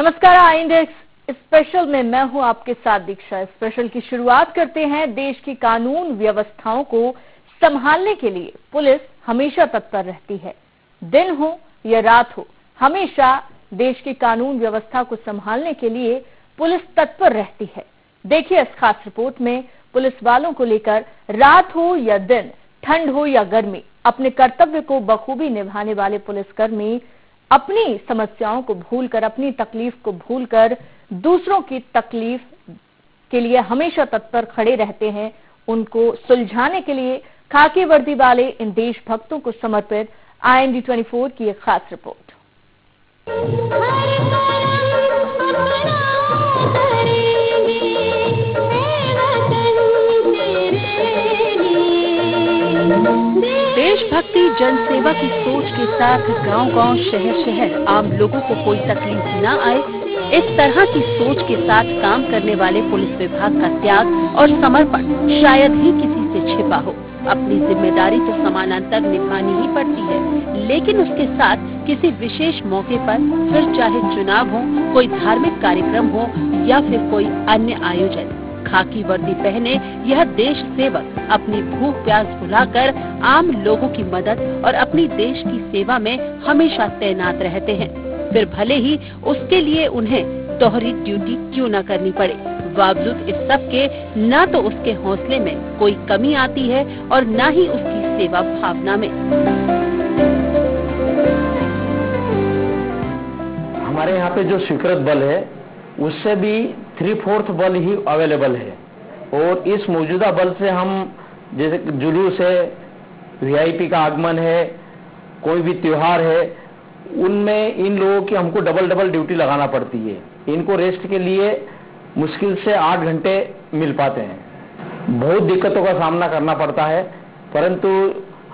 नमस्कार, I index special में मैं हूं आपके साथ दीक्षा। स्पेशल की शुरुआत करते हैं। देश की कानून व्यवस्थाओं को संभालने के लिए पुलिस हमेशा तत्पर रहती है। दिन हो या रात हो, हमेशा देश की कानून व्यवस्था को संभालने के लिए पुलिस तत्पर रहती है। देखिए इस खास रिपोर्ट में पुलिस वालों को लेकर रात हो या दिन, ठंड हो या गर्मी, अपने कर्तव्य को बखूबी निभाने वाले पुलिसकर्मी अपनी समस्याओं को भूलकर, अपनी तकलीफ को भूलकर दूसरों की तकलीफ के लिए हमेशा तत्पर खड़े रहते हैं। उनको सुलझाने के लिए खाकी वर्दी वाले इन देशभक्तों को समर्पित IND 24 की एक खास रिपोर्ट। देशभक्ति जनसेवा की सोच के साथ गांव-गांव, शहर-शहर आम लोगों को कोई तकलीफ न आए, इस तरह की सोच के साथ काम करने वाले पुलिस विभाग का त्याग और समर्पण शायद ही किसी से छिपा हो। अपनी जिम्मेदारी तो समानांतर निभानी ही पड़ती है, लेकिन उसके साथ किसी विशेष मौके पर, फिर चाहे चुनाव हो, कोई धार्मिक कार्यक्रम हो या फिर कोई अन्य आयोजन, खाकी वर्दी पहने यह देश सेवक अपनी भूख प्यास भुलाकर आम लोगों की मदद और अपनी देश की सेवा में हमेशा तैनात रहते हैं, फिर भले ही उसके लिए उन्हें दोहरी ड्यूटी क्यों न करनी पड़े। बावजूद इस सब के न तो उसके हौसले में कोई कमी आती है और न ही उसकी सेवा भावना में। हमारे यहाँ पे जो स्वीकृत बल है उससे भी 3/4 बल ही अवेलेबल है, और इस मौजूदा बल से हम जैसे जुलूस है, VIP का आगमन है, कोई भी त्योहार है, उनमें इन लोगों की हमको डबल ड्यूटी लगाना पड़ती है। इनको रेस्ट के लिए मुश्किल से 8 घंटे मिल पाते हैं। बहुत दिक्कतों का सामना करना पड़ता है, परंतु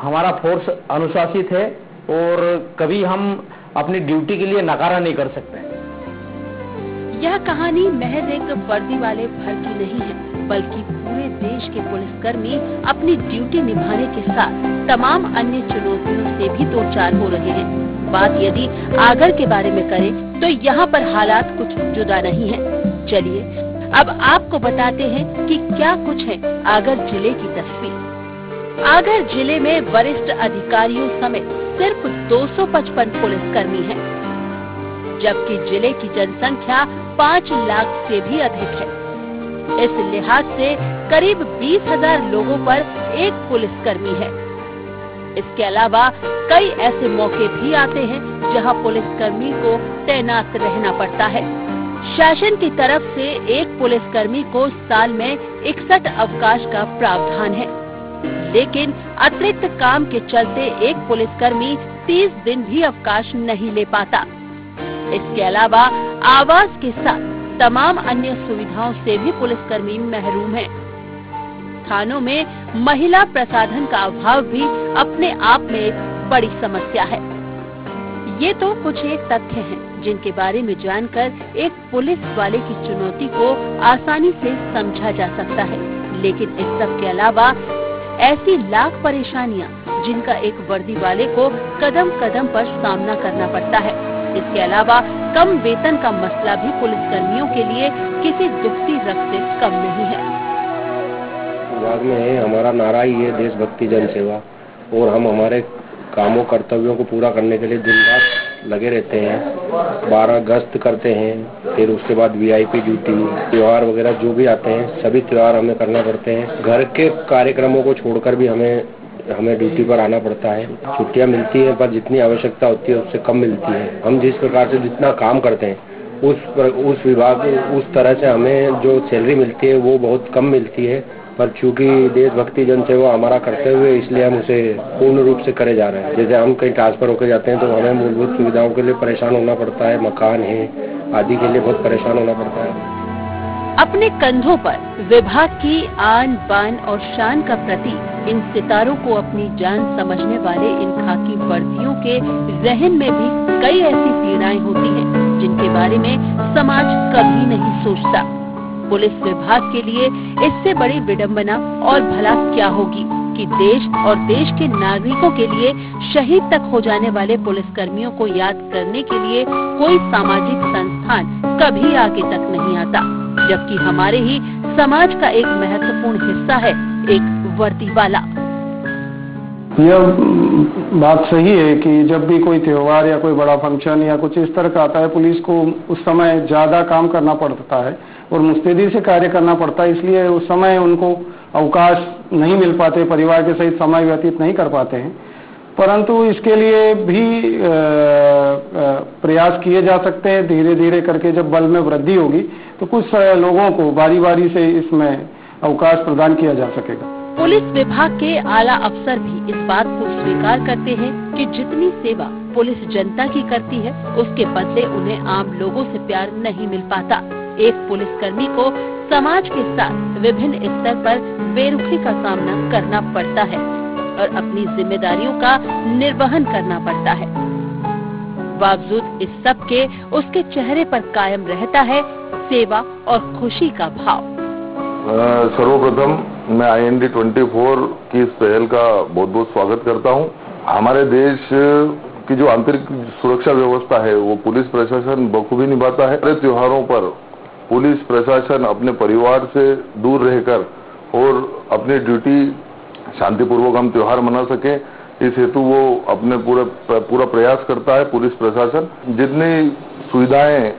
हमारा फोर्स अनुशासित है और कभी हम अपनी ड्यूटी के लिए नकारा नहीं कर सकते। यह कहानी महज एक वर्दी वाले भर की नहीं है, बल्कि पूरे देश के पुलिसकर्मी अपनी ड्यूटी निभाने के साथ तमाम अन्य चुनौतियों से भी दो चार हो रहे हैं। बात यदि आगर के बारे में करें तो यहाँ पर हालात कुछ जुदा नहीं है। चलिए अब आपको बताते हैं कि क्या कुछ है आगर जिले की तस्वीर। आगर जिले में वरिष्ठ अधिकारियों समेत सिर्फ 255 पुलिसकर्मी हैं, जबकि जिले की जनसंख्या 5 लाख से भी अधिक है। इस लिहाज से करीब 20,000 लोगों पर एक पुलिसकर्मी है। इसके अलावा कई ऐसे मौके भी आते हैं जहां पुलिसकर्मी को तैनात रहना पड़ता है। शासन की तरफ से एक पुलिसकर्मी को साल में 61 अवकाश का प्रावधान है, लेकिन अतिरिक्त काम के चलते एक पुलिसकर्मी 30 दिन भी अवकाश नहीं ले पाता। इसके अलावा आवास के साथ तमाम अन्य सुविधाओं से भी पुलिसकर्मी महरूम हैं। थानों में महिला प्रसाधन का अभाव भी अपने आप में एक बड़ी समस्या है। ये तो कुछ एक तथ्य हैं जिनके बारे में जानकर एक पुलिस वाले की चुनौती को आसानी से समझा जा सकता है, लेकिन इस सब के अलावा ऐसी लाख परेशानियां जिनका एक वर्दी वाले को कदम कदम पर सामना करना पड़ता है। इसके अलावा कम वेतन का मसला भी पुलिसकर्मियों के लिए किसी दुखती रग से कम नहीं है। विभाग में है, हमारा नारा ही है देशभक्ति जनसेवा, और हम हमारे कामों कर्तव्यों को पूरा करने के लिए दिन रात लगे रहते हैं। 12 गश्त करते हैं, फिर उसके बाद VIP ड्यूटी, त्योहार वगैरह जो भी आते हैं सभी त्योहार हमें करना पड़ते हैं। घर के कार्यक्रमों को छोड़कर भी हमें ड्यूटी पर आना पड़ता है। छुट्टियां मिलती हैं पर जितनी आवश्यकता होती है उससे कम मिलती है। हम जिस प्रकार से जितना काम करते हैं उस विभाग उस तरह से हमें जो सैलरी मिलती है वो बहुत कम मिलती है, पर चूंकि देशभक्ति जनसेवा हमारा कर्तव्य है इसलिए हम उसे पूर्ण रूप से करे जा रहे हैं। जैसे हम कहीं ट्रांसफर होकर जाते हैं तो हमें मूलभूत सुविधाओं के लिए परेशान होना पड़ता है, मकान है आदि के लिए बहुत परेशान होना पड़ता है। अपने कंधों पर विभाग की आन बान और शान का प्रतीक इन सितारों को अपनी जान समझने वाले इन खाकी वर्दियों के जहन में भी कई ऐसी पीड़ाएं होती हैं जिनके बारे में समाज कभी नहीं सोचता। पुलिस विभाग के लिए इससे बड़ी विडंबना और भला क्या होगी कि देश और देश के नागरिकों के लिए शहीद तक हो जाने वाले पुलिसकर्मियों को याद करने के लिए कोई सामाजिक संस्थान कभी आगे तक नहीं आता, जबकि हमारे ही समाज का एक महत्वपूर्ण हिस्सा है एक वर्दी वाला। यह बात सही है कि जब भी कोई त्योहार या कोई बड़ा फंक्शन या कुछ इस तरह का आता है, पुलिस को उस समय ज्यादा काम करना पड़ता है और मुस्तैदी से कार्य करना पड़ता है, इसलिए उस समय उनको अवकाश नहीं मिल पाते, परिवार के सहित समय व्यतीत नहीं कर पाते हैं। परंतु इसके लिए भी प्रयास किए जा सकते हैं। धीरे धीरे करके जब बल में वृद्धि होगी तो कुछ लोगों को बारी बारी से इसमें अवकाश प्रदान किया जा सकेगा। पुलिस विभाग के आला अफसर भी इस बात को स्वीकार करते हैं कि जितनी सेवा पुलिस जनता की करती है, उसके बदले उन्हें आम लोगों से प्यार नहीं मिल पाता। एक पुलिसकर्मी को समाज के साथ विभिन्न स्तर पर बेरुखी का सामना करना पड़ता है और अपनी जिम्मेदारियों का निर्वहन करना पड़ता है। बावजूद इस सब के उसके चेहरे पर कायम रहता है सेवा और खुशी का भाव। सर्वप्रथम मैं IND 24 की इस पहल का बहुत बहुत स्वागत करता हूं। हमारे देश की जो आंतरिक सुरक्षा व्यवस्था है वो पुलिस प्रशासन बखूबी निभाता है। त्योहारों पर पुलिस प्रशासन अपने परिवार से दूर रहकर और अपनी ड्यूटी शांतिपूर्वक हम त्योहार मना सके, इस हेतु वो अपने पूरा प्रयास करता है। पुलिस प्रशासन जितनी सुविधाएं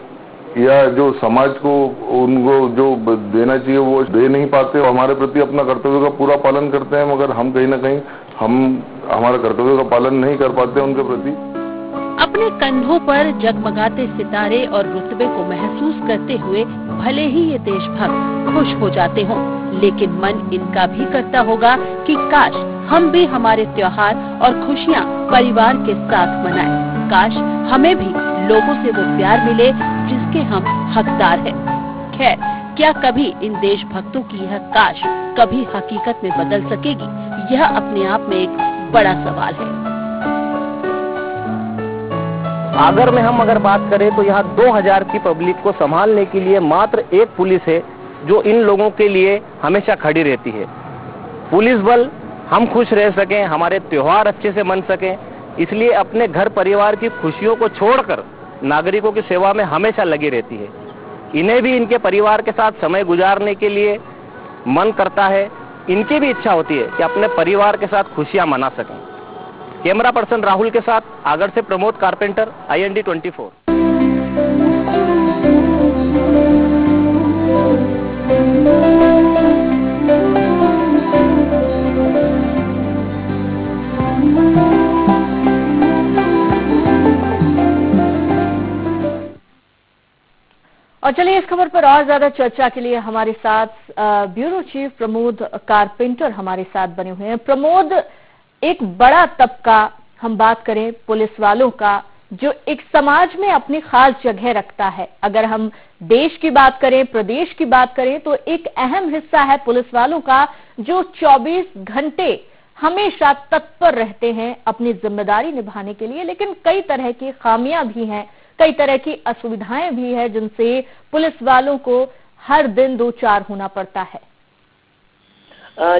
या जो समाज को उनको जो देना चाहिए वो दे नहीं पाते, हमारे प्रति अपना कर्तव्य का पूरा पालन करते हैं, मगर हम कहीं ना कहीं हमारे कर्तव्य का पालन नहीं कर पाते उनके प्रति। अपने कंधों पर जगमगाते सितारे और रुतबे को महसूस करते हुए भले ही ये देशभक्त खुश हो जाते हों, लेकिन मन इनका भी करता होगा कि काश हम भी हमारे त्योहार और खुशियाँ परिवार के साथ मनाएं। काश हमें भी लोगों से वो प्यार मिले जिसके हम हकदार हैं। खैर, क्या कभी इन देशभक्तों की यह काश कभी हकीकत में बदल सकेगी? यह अपने आप में एक बड़ा सवाल है। सागर में हम अगर बात करें तो यहाँ 2000 की पब्लिक को संभालने के लिए मात्र एक पुलिस है जो इन लोगों के लिए हमेशा खड़ी रहती है। पुलिस बल हम खुश रह सकें, हमारे त्योहार अच्छे से मन सकें, इसलिए अपने घर परिवार की खुशियों को छोड़कर नागरिकों की सेवा में हमेशा लगी रहती है। इन्हें भी इनके परिवार के साथ समय गुजारने के लिए मन करता है, इनकी भी इच्छा होती है कि अपने परिवार के साथ खुशियां मना सकें। कैमरा पर्सन राहुल के साथ आगर से प्रमोद कारपेंटर, IND 24। और चलिए इस खबर पर और ज्यादा चर्चा के लिए हमारे साथ ब्यूरो चीफ प्रमोद कारपेंटर हमारे साथ बने हुए हैं। प्रमोद, एक बड़ा तबका हम बात करें पुलिस वालों का जो एक समाज में अपनी खास जगह रखता है, अगर हम देश की बात करें, प्रदेश की बात करें, तो एक अहम हिस्सा है पुलिस वालों का जो 24 घंटे हमेशा तत्पर रहते हैं अपनी जिम्मेदारी निभाने के लिए। लेकिन कई तरह की खामियां भी हैं, कई तरह की असुविधाएं भी है जिनसे पुलिस वालों को हर दिन दो चार होना पड़ता है।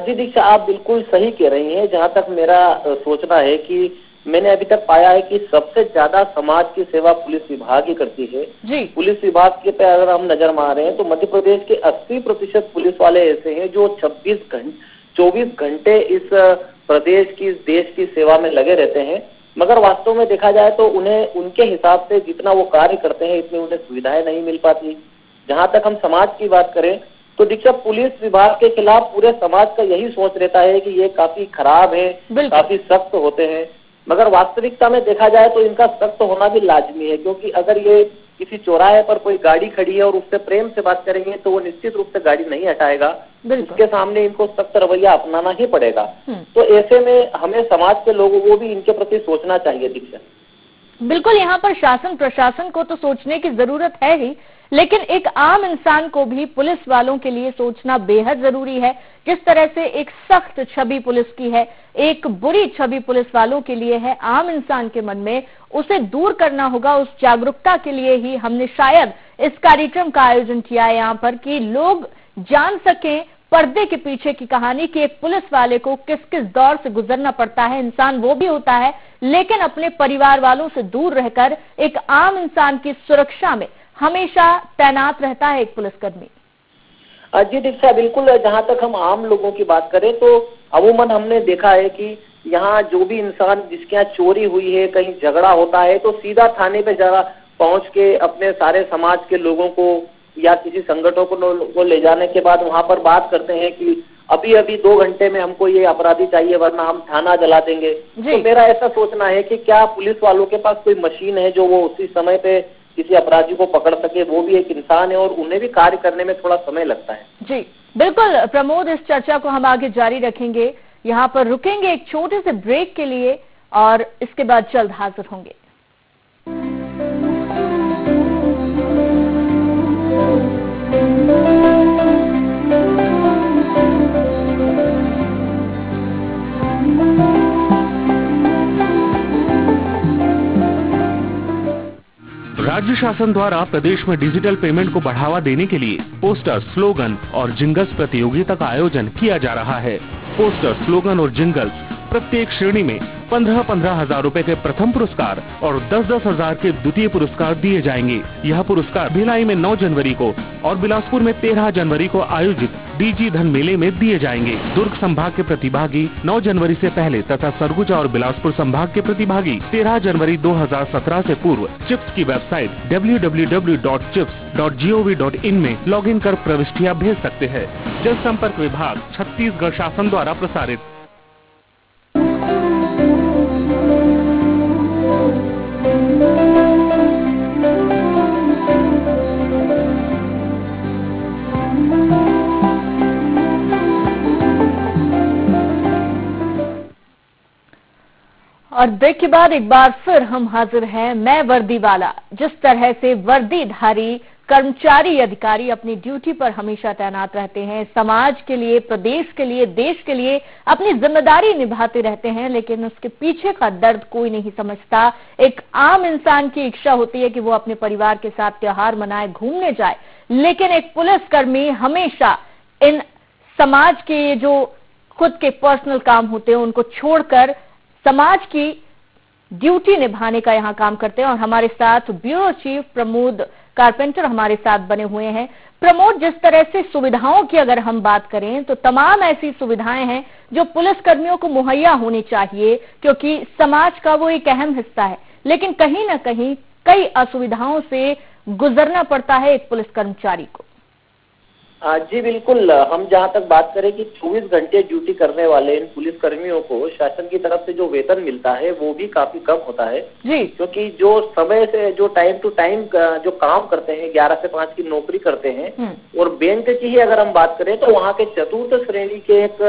जी दीक्षा, आप बिल्कुल सही कह रही हैं। जहां तक मेरा सोचना है कि मैंने अभी तक पाया है कि सबसे ज्यादा समाज की सेवा पुलिस विभाग ही करती है। जी। पुलिस विभाग के पे अगर हम नजर मार रहे हैं तो मध्य प्रदेश के 80% पुलिस वाले ऐसे हैं जो 24 घंटे इस प्रदेश की, इस देश की सेवा में लगे रहते हैं। मगर वास्तव में देखा जाए तो उन्हें उनके हिसाब से जितना वो कार्य करते हैं इतनी उन्हें सुविधाएं नहीं मिल पाती। जहां तक हम समाज की बात करें तो दीक्षा, पुलिस विभाग के खिलाफ पूरे समाज का यही सोच रहता है कि ये काफी खराब है, काफी सख्त होते हैं। मगर वास्तविकता में देखा जाए तो इनका सख्त होना भी लाजमी है, क्योंकि अगर ये किसी चौराहे पर कोई गाड़ी खड़ी है और उससे प्रेम से बात करेंगे तो वो निश्चित रूप से गाड़ी नहीं हटाएगा, उसके सामने इनको सख्त रवैया अपनाना ही पड़ेगा। तो ऐसे में हमें समाज के लोगों को भी इनके प्रति सोचना चाहिए दीक्षा। बिल्कुल, यहाँ पर शासन प्रशासन को तो सोचने की जरूरत है ही, लेकिन एक आम इंसान को भी पुलिस वालों के लिए सोचना बेहद जरूरी है। जिस तरह से एक सख्त छवि पुलिस की है, एक बुरी छवि पुलिस वालों के लिए है आम इंसान के मन में, उसे दूर करना होगा। उस जागरूकता के लिए ही हमने शायद इस कार्यक्रम का आयोजन किया है यहाँ पर, कि लोग जान सकें पर्दे के पीछे की कहानी कि एक पुलिस वाले को किस किस दौर से गुजरना पड़ता है। इंसान वो भी होता है, लेकिन अपने परिवार वालों से दूर रहकर एक आम इंसान की सुरक्षा में हमेशा तैनात रहता है एक पुलिसकर्मी? जी दीक्षा, बिल्कुल। जहाँ तक हम आम लोगों की बात करें तो अमूमन हमने देखा है कि यहाँ जो भी इंसान जिसके यहाँ चोरी हुई है, कहीं झगड़ा होता है, तो सीधा थाने पे जरा पहुंच के अपने सारे समाज के लोगों को या किसी संगठन को ले जाने के बाद वहां पर बात करते हैं कि अभी अभी 2 घंटे में हमको ये अपराधी चाहिए वरना हम थाना जला देंगे। तो मेरा ऐसा सोचना है कि क्या पुलिस वालों के पास कोई मशीन है जो वो उसी समय पे किसी अपराधी को पकड़ सके? वो भी एक इंसान है और उन्हें भी कार्य करने में थोड़ा समय लगता है। जी बिल्कुल प्रमोद, इस चर्चा को हम आगे जारी रखेंगे। यहाँ पर रुकेंगे एक छोटे से ब्रेक के लिए और इसके बाद जल्द हाजिर होंगे। राज्य शासन द्वारा प्रदेश में डिजिटल पेमेंट को बढ़ावा देने के लिए पोस्टर, स्लोगन और जिंगल्स प्रतियोगिता का आयोजन किया जा रहा है। पोस्टर, स्लोगन और जिंगल्स प्रत्येक श्रेणी में 15-15 हजार रूपए के प्रथम पुरस्कार और 10-10 हजार के द्वितीय पुरस्कार दिए जाएंगे। यह पुरस्कार भिलाई में 9 जनवरी को और बिलासपुर में 13 जनवरी को आयोजित डीजी धन मेले में दिए जाएंगे। दुर्ग संभाग के प्रतिभागी 9 जनवरी से पहले तथा सरगुजा और बिलासपुर संभाग के प्रतिभागी 13 जनवरी 2017 से पूर्व चिप्स की वेबसाइट www.chips.gov.in में लॉगिन कर प्रविष्टियां भेज सकते हैं। जनसंपर्क विभाग, छत्तीसगढ़ शासन द्वारा प्रसारित। और ब्रेक के बाद एक बार फिर हम हाजिर हैं। मैं वर्दी वाला। जिस तरह से वर्दीधारी कर्मचारी अधिकारी अपनी ड्यूटी पर हमेशा तैनात रहते हैं, समाज के लिए, प्रदेश के लिए, देश के लिए अपनी जिम्मेदारी निभाते रहते हैं, लेकिन उसके पीछे का दर्द कोई नहीं समझता। एक आम इंसान की इच्छा होती है कि वो अपने परिवार के साथ त्योहार मनाए, घूमने जाए, लेकिन एक पुलिसकर्मी हमेशा इन समाज के जो खुद के पर्सनल काम होते हैं उनको छोड़कर समाज की ड्यूटी निभाने का यहाँ काम करते हैं। और हमारे साथ ब्यूरो चीफ प्रमोद कारपेंटर हमारे साथ बने हुए हैं। प्रमोद, जिस तरह से सुविधाओं की अगर हम बात करें तो तमाम ऐसी सुविधाएं हैं जो पुलिसकर्मियों को मुहैया होनी चाहिए, क्योंकि समाज का वो एक अहम हिस्सा है, लेकिन कहीं ना कहीं कई असुविधाओं से गुजरना पड़ता है एक पुलिस कर्मचारी को। जी बिल्कुल। हम जहां तक बात करें कि 24 घंटे ड्यूटी करने वाले इन पुलिस कर्मियों को शासन की तरफ से जो वेतन मिलता है वो भी काफी कम होता है जी, क्योंकि जो समय से जो टाइम टू टाइम जो काम करते हैं, 11 से 5 की नौकरी करते हैं। और बैंक की ही अगर हम बात करें तो वहाँ के चतुर्थ श्रेणी के एक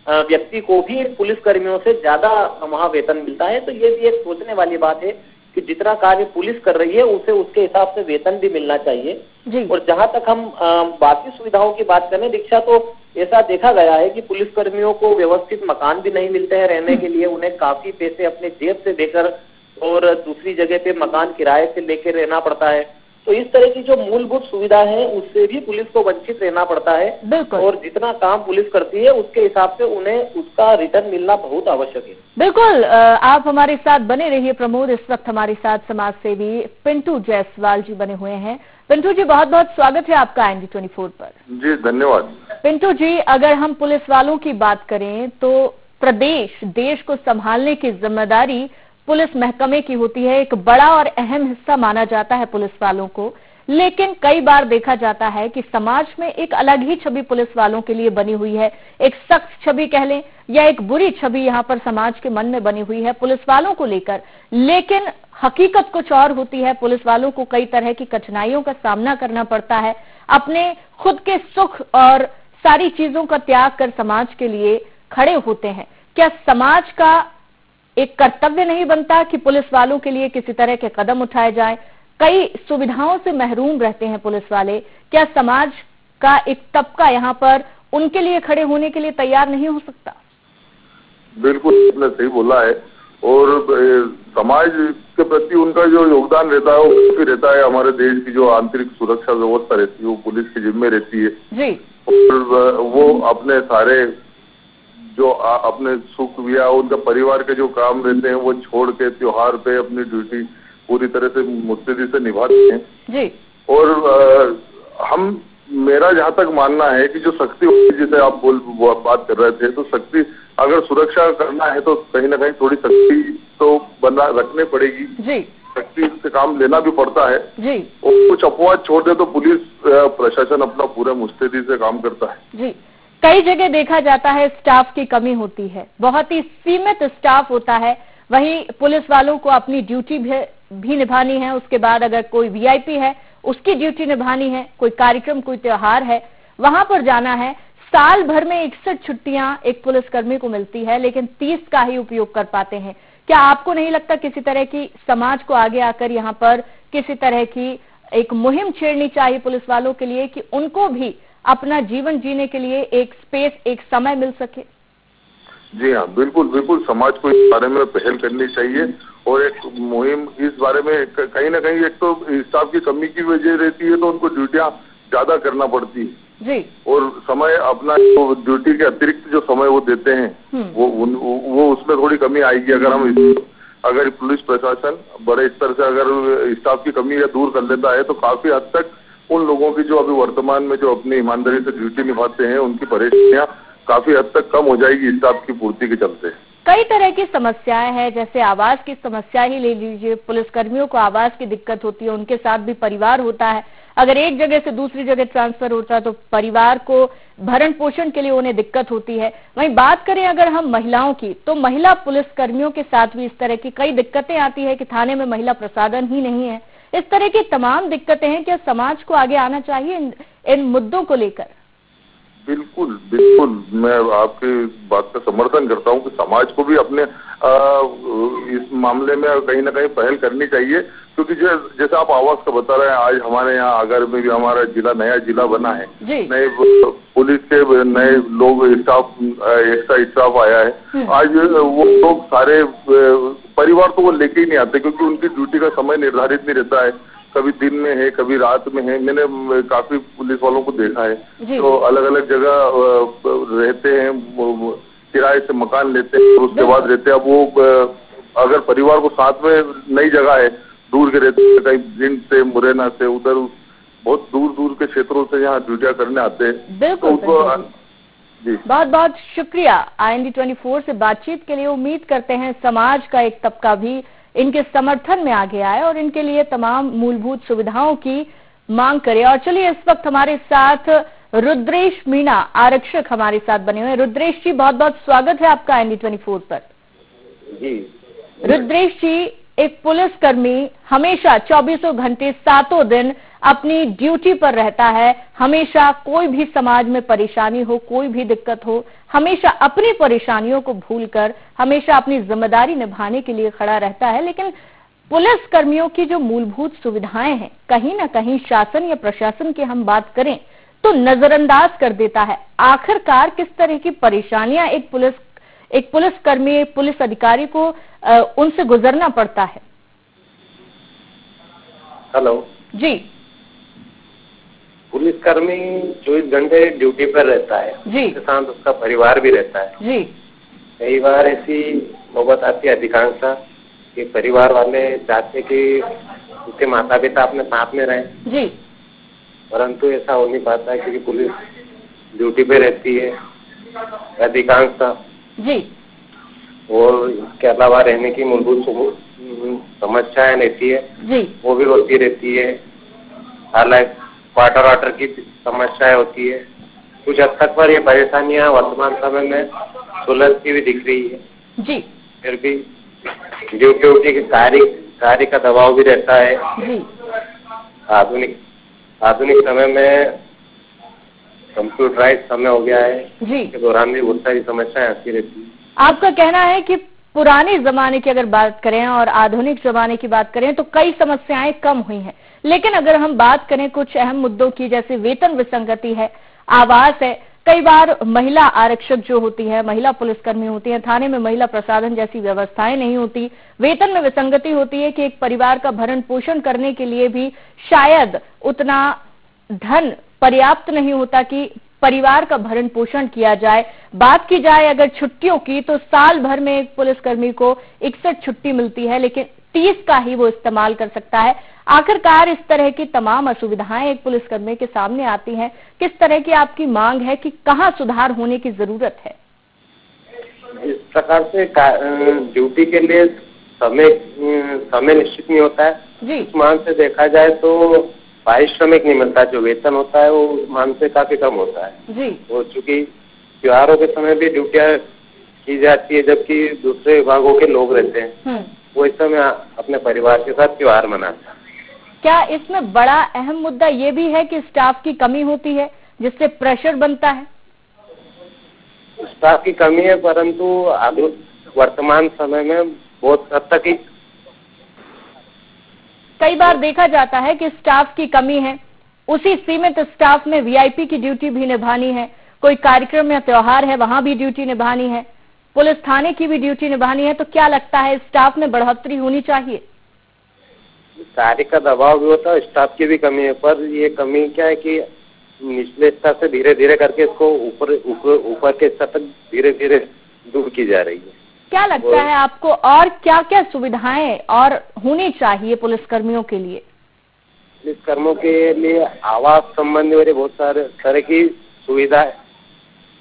व्यक्ति को भी पुलिस कर्मियों से ज्यादा वहाँ वेतन मिलता है। तो ये भी एक सोचने वाली बात है कि जितना कार्य पुलिस कर रही है उसे उसके हिसाब से वेतन भी मिलना चाहिए जी। और जहां तक हम बाकी सुविधाओं की बात करें दीक्षा, तो ऐसा देखा गया है कि पुलिस कर्मियों को व्यवस्थित मकान भी नहीं मिलते हैं रहने के लिए। उन्हें काफी पैसे अपने जेब से देकर और दूसरी जगह पे मकान किराए से लेकर रहना पड़ता है। तो इस तरह की जो मूलभूत सुविधा है उससे भी पुलिस को वंचित रहना पड़ता है। और जितना काम पुलिस करती है उसके हिसाब से उन्हें उसका रिटर्न मिलना बहुत आवश्यक है। बिल्कुल, आप हमारे साथ बने रहिए प्रमोद। इस वक्त हमारे साथ समाज सेवी पिंटू जायसवाल जी बने हुए हैं। पिंटू जी, बहुत बहुत स्वागत है आपका IND24 पर। जी धन्यवाद। पिंटू जी, अगर हम पुलिस वालों की बात करें तो प्रदेश, देश को संभालने की जिम्मेदारी पुलिस महकमे की होती है। एक बड़ा और अहम हिस्सा माना जाता है पुलिस वालों को, लेकिन कई बार देखा जाता है कि समाज में एक अलग ही छवि पुलिस वालों के लिए बनी हुई है। एक सख्त छवि कह लें या एक बुरी छवि यहाँ पर समाज के मन में बनी हुई है पुलिस वालों को लेकर, लेकिन हकीकत कुछ और होती है। पुलिस वालों को कई तरह की कठिनाइयों का सामना करना पड़ता है। अपने खुद के सुख और सारी चीजों का त्याग कर समाज के लिए खड़े होते हैं। क्या समाज का एक कर्तव्य नहीं बनता कि पुलिस वालों के लिए किसी तरह के कदम उठाए जाएं? कई सुविधाओं से महरूम रहते हैं पुलिस वाले। क्या समाज का एक तबका यहाँ पर उनके लिए खड़े होने के लिए तैयार नहीं हो सकता? बिल्कुल आपने सही बोला है। और समाज के प्रति उनका जो योगदान रहता है वो भी रहता है। हमारे देश की जो आंतरिक सुरक्षा व्यवस्था रहती है वो पुलिस की जिम्मे रहती है जी। और वो अपने सारे जो अपने सुख या उनका परिवार के जो काम रहते हैं वो छोड़ के त्योहार पे अपनी ड्यूटी पूरी तरह से मुस्तैदी से निभाते हैं जी। और हम मेरा जहाँ तक मानना है कि जो सख्ती होती, जैसे आप बात कर रहे थे, तो सख्ती अगर सुरक्षा करना है तो कहीं ना कहीं थोड़ी सख्ती तो बना रखनी पड़ेगी जी। सख्ती से काम लेना भी पड़ता है जी। और कुछ अपवाद छोड़ दे तो पुलिस प्रशासन अपना पूरा मुस्तैदी से काम करता है जी। कई जगह देखा जाता है स्टाफ की कमी होती है, बहुत ही सीमित स्टाफ होता है, वहीं पुलिस वालों को अपनी ड्यूटी भी निभानी है, उसके बाद अगर कोई वीआईपी है उसकी ड्यूटी निभानी है, कोई कार्यक्रम कोई त्योहार है वहां पर जाना है। साल भर में 61 छुट्टियां एक पुलिसकर्मी को मिलती है, लेकिन 30 का ही उपयोग कर पाते हैं। क्या आपको नहीं लगता किसी तरह की समाज को आगे आकर यहाँ पर किसी तरह की एक मुहिम छेड़नी चाहिए पुलिस वालों के लिए कि उनको भी अपना जीवन जीने के लिए एक स्पेस, एक समय मिल सके? जी हाँ, बिल्कुल बिल्कुल, समाज को इस बारे में पहल करनी चाहिए और एक मुहिम इस बारे में कहीं ना कहीं, एक तो स्टाफ की कमी की वजह रहती है तो उनको ड्यूटियां ज्यादा करना पड़ती है जी। और समय अपना ड्यूटी के अतिरिक्त जो समय वो देते हैं वो उसमें थोड़ी कमी आएगी अगर पुलिस प्रशासन बड़े स्तर से अगर स्टाफ की कमी या दूर कर लेता है तो काफी हद तक उन लोगों की जो अभी वर्तमान में जो अपनी ईमानदारी से ड्यूटी निभाते हैं उनकी परेशानियां काफी हद तक कम हो जाएगी स्टाफ की पूर्ति के चलते। कई तरह की समस्याएं हैं, जैसे आवास की समस्या ही ले लीजिए, पुलिसकर्मियों को आवास की दिक्कत होती है, उनके साथ भी परिवार होता है, अगर एक जगह से दूसरी जगह ट्रांसफर होता है तो परिवार को भरण पोषण के लिए उन्हें दिक्कत होती है। वहीं बात करें अगर हम महिलाओं की, तो महिला पुलिसकर्मियों के साथ भी इस तरह की कई दिक्कतें आती है कि थाने में महिला प्रसाधन ही नहीं है। इस तरह की तमाम दिक्कतें हैं, क्या समाज को आगे आना चाहिए इन मुद्दों को लेकर? बिल्कुल बिल्कुल, मैं आपकी बात का समर्थन करता हूं कि समाज को भी अपने इस मामले में कहीं ना कहीं पहल करनी चाहिए, क्योंकि जैसे आप आवास का बता रहे हैं, आज हमारे यहाँ आगर में भी हमारा नया जिला बना है, नए पुलिस के नए लोग एक्स्ट्रा स्टाफ आया है। आज वो लोग सारे परिवार तो वो लेके ही नहीं आते, क्योंकि उनकी ड्यूटी का समय निर्धारित नहीं रहता है, कभी दिन में है कभी रात में है। मैंने काफी पुलिस वालों को देखा है, तो अलग अलग जगह रहते हैं, किराए से मकान लेते हैं, उसके बाद रहते हैं। अब वो अगर परिवार को साथ में नई जगह है, दूर के रहते हैं, कहीं भिंड से, मुरैना से, उधर बहुत दूर दूर के क्षेत्रों से यहाँ ड्यूटियां करने आते हैं। बिल्कुल जी, बहुत बहुत शुक्रिया IND 24 से बातचीत के लिए। उम्मीद करते हैं समाज का एक तबका भी इनके समर्थन में आगे आए और इनके लिए तमाम मूलभूत सुविधाओं की मांग करे। और चलिए, इस वक्त हमारे साथ रुद्रेश मीणा आरक्षक हमारे साथ बने हुए हैं। रुद्रेश जी, बहुत बहुत स्वागत है आपका IND 24 पर। जी रुद्रेश जी, एक पुलिसकर्मी हमेशा 24 घंटे 7 दिन अपनी ड्यूटी पर रहता है, हमेशा कोई भी समाज में परेशानी हो, कोई भी दिक्कत हो, हमेशा अपनी परेशानियों को भूलकर हमेशा अपनी जिम्मेदारी निभाने के लिए खड़ा रहता है। लेकिन पुलिस कर्मियों की जो मूलभूत सुविधाएं हैं, कहीं ना कहीं शासन या प्रशासन की हम बात करें तो नजरअंदाज कर देता है। आखिरकार किस तरह की परेशानियां एक पुलिसकर्मी, पुलिस अधिकारी को उनसे गुजरना पड़ता है? हेलो जी। पुलिसकर्मी 24 घंटे ड्यूटी पर रहता है जी, उसके साथ उसका परिवार भी रहता है जी। कई बार ऐसी नौबत आती है अधिकांशतः कि परिवार वाले चाहते कि उसके माता पिता अपने साथ में रहें जी, परंतु ऐसा हो नहीं पाता है क्योंकि पुलिस ड्यूटी पे रहती है अधिकांशतः जी। और इसके अलावा रहने की मूलभूत समस्याएं रहती है जी, वो भी होती रहती है। हालांकि वाटर की समस्याएं होती है। कुछ हद तक पर ये परेशानियां वर्तमान समय में सुलझती हुई दिख रही है जी। फिर भी ड्यूटी के कार्य का दबाव भी रहता है जी। आधुनिक समय में कंप्यूटराइज समय हो गया है जी, के दौरान भी बहुत सारी समस्याएं आती रहती है। आपका कहना है कि पुराने जमाने की अगर बात करें और आधुनिक जमाने की बात करें तो कई समस्याएं कम हुई हैं, लेकिन अगर हम बात करें कुछ अहम मुद्दों की, जैसे वेतन विसंगति है, आवास है, कई बार महिला आरक्षक जो होती है, महिला पुलिसकर्मी होती है, थाने में महिला प्रसाधन जैसी व्यवस्थाएं नहीं होती, वेतन में विसंगति होती है कि एक परिवार का भरण पोषण करने के लिए भी शायद उतना धन पर्याप्त नहीं होता कि परिवार का भरण पोषण किया जाए। बात की जाए अगर छुट्टियों की, तो साल भर में एक पुलिसकर्मी को 61 छुट्टी मिलती है, लेकिन 30 का ही वो इस्तेमाल कर सकता है। आखिरकार इस तरह की तमाम असुविधाएं एक पुलिसकर्मी के सामने आती हैं। किस तरह की आपकी मांग है कि कहां सुधार होने की जरूरत है? इस प्रकार से ड्यूटी के लिए समय निश्चित नहीं होता है जी। उस मान से देखा जाए तो पारिश्रमिक नहीं मिलता, जो वेतन होता है वो मान से काफी कम होता है जी। और चूंकि त्योहारों के समय भी ड्यूटियां की जाती है, जबकि दूसरे विभागों के लोग रहते हैं वो इस समय अपने परिवार के साथ त्योहार मनाते हैं। क्या इसमें बड़ा अहम मुद्दा ये भी है कि स्टाफ की कमी होती है जिससे प्रेशर बनता है? स्टाफ की कमी है, परंतु अभी वर्तमान समय में बहुत हद तक ही कई बार देखा जाता है कि स्टाफ की कमी है, उसी सीमित स्टाफ में वीआईपी की ड्यूटी भी निभानी है, कोई कार्यक्रम या त्योहार है वहां भी ड्यूटी निभानी है, पुलिस थाने की भी ड्यूटी निभानी है, तो क्या लगता है स्टाफ में बढ़ोतरी होनी चाहिए? कार्य का दबाव भी होता है, स्टाफ की भी कमी है, पर ये कमी क्या है कि निचले स्तर से धीरे धीरे करके इसको ऊपर के स्तर तक धीरे धीरे दूर की जा रही है। क्या लगता है आपको और क्या क्या सुविधाएं और होनी चाहिए पुलिसकर्मियों के लिए? पुलिसकर्मियों के लिए आवास संबंधी और बहुत सारे तरह की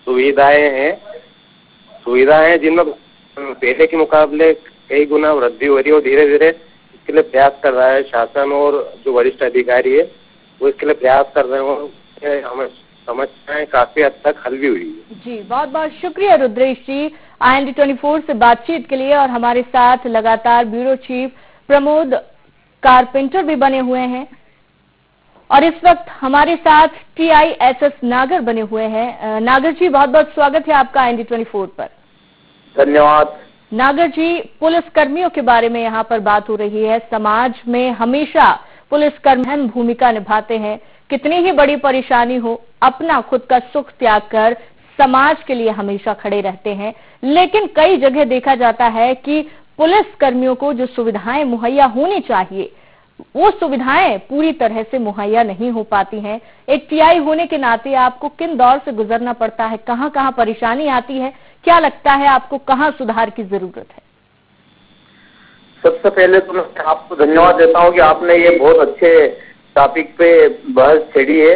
सुविधाएं हैं जिनमें पहले के मुकाबले कई गुना वृद्धि हो रही है और धीरे धीरे इसके लिए प्रयास कर रहा है शासन और जो वरिष्ठ अधिकारी है वो इसके लिए प्रयास कर रहे हैं। हमें समस्याएं काफी हद तक हल भी हुई है जी। बहुत बहुत शुक्रिया रुद्रेश जी IND 24 से बातचीत के लिए। और हमारे साथ लगातार ब्यूरो चीफ प्रमोद कारपेंटर भी बने हुए हैं और इस वक्त हमारे साथ TISS नागर बने हुए हैं। नागर जी बहुत बहुत स्वागत है आपका IND 24 पर। धन्यवाद। नागर जी, पुलिस कर्मियों के बारे में यहाँ पर बात हो रही है। समाज में हमेशा पुलिसकर्मी अहम भूमिका निभाते हैं, कितनी ही बड़ी परेशानी हो अपना खुद का सुख त्याग कर समाज के लिए हमेशा खड़े रहते हैं। लेकिन कई जगह देखा जाता है कि पुलिस कर्मियों को जो सुविधाएं मुहैया होनी चाहिए वो सुविधाएं पूरी तरह से मुहैया नहीं हो पाती हैं। एक TI होने के नाते आपको किन दौर से गुजरना पड़ता है, कहां कहां परेशानी आती है, क्या लगता है आपको कहां सुधार की जरूरत है? सबसे पहले तो मैं आपको धन्यवाद देता हूं कि आपने ये बहुत अच्छे टॉपिक पे बहस छेड़ी है।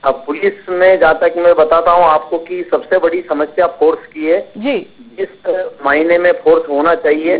अब पुलिस में जहाँ तक मैं बताता हूँ आपको कि सबसे बड़ी समस्या फोर्स की है जी। जिस मायने में फोर्स होना चाहिए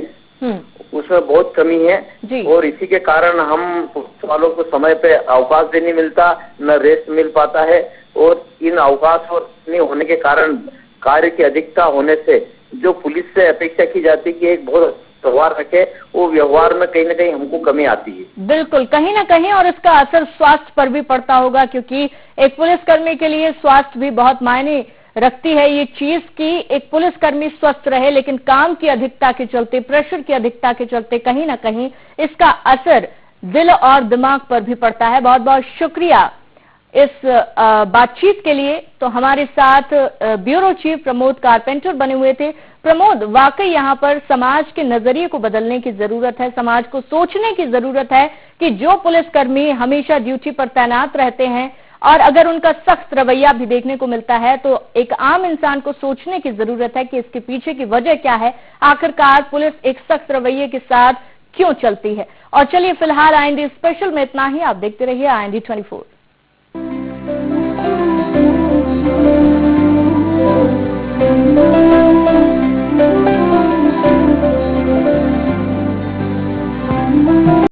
उसमें बहुत कमी है जी। और इसी के कारण हम पुलिस वालों को समय पे अवकाश भी नहीं मिलता, न रेस्ट मिल पाता है और इन अवकाश और नहीं होने के कारण कार्य की अधिकता होने से जो पुलिस से अपेक्षा की जाती है कि एक बहुत व्यवहार रखे, वो व्यवहार में कहीं ना कहीं हमको कमी आती है। बिल्कुल, कहीं ना कहीं, और इसका असर स्वास्थ्य पर भी पड़ता होगा क्योंकि एक पुलिसकर्मी के लिए स्वास्थ्य भी बहुत मायने रखती है ये चीज कि एक पुलिसकर्मी स्वस्थ रहे, लेकिन काम की अधिकता के चलते, प्रेशर की अधिकता के चलते कहीं ना कहीं इसका असर दिल और दिमाग पर भी पड़ता है। बहुत बहुत शुक्रिया इस बातचीत के लिए। तो हमारे साथ ब्यूरो चीफ प्रमोद कारपेंटर बने हुए थे। प्रमोद, वाकई यहाँ पर समाज के नजरिए को बदलने की जरूरत है, समाज को सोचने की जरूरत है कि जो पुलिसकर्मी हमेशा ड्यूटी पर तैनात रहते हैं और अगर उनका सख्त रवैया भी देखने को मिलता है तो एक आम इंसान को सोचने की जरूरत है कि इसके पीछे की वजह क्या है, आखिरकार पुलिस एक सख्त रवैये के साथ क्यों चलती है। और चलिए फिलहाल IND स्पेशल में इतना ही। आप देखते रहिए IND 24।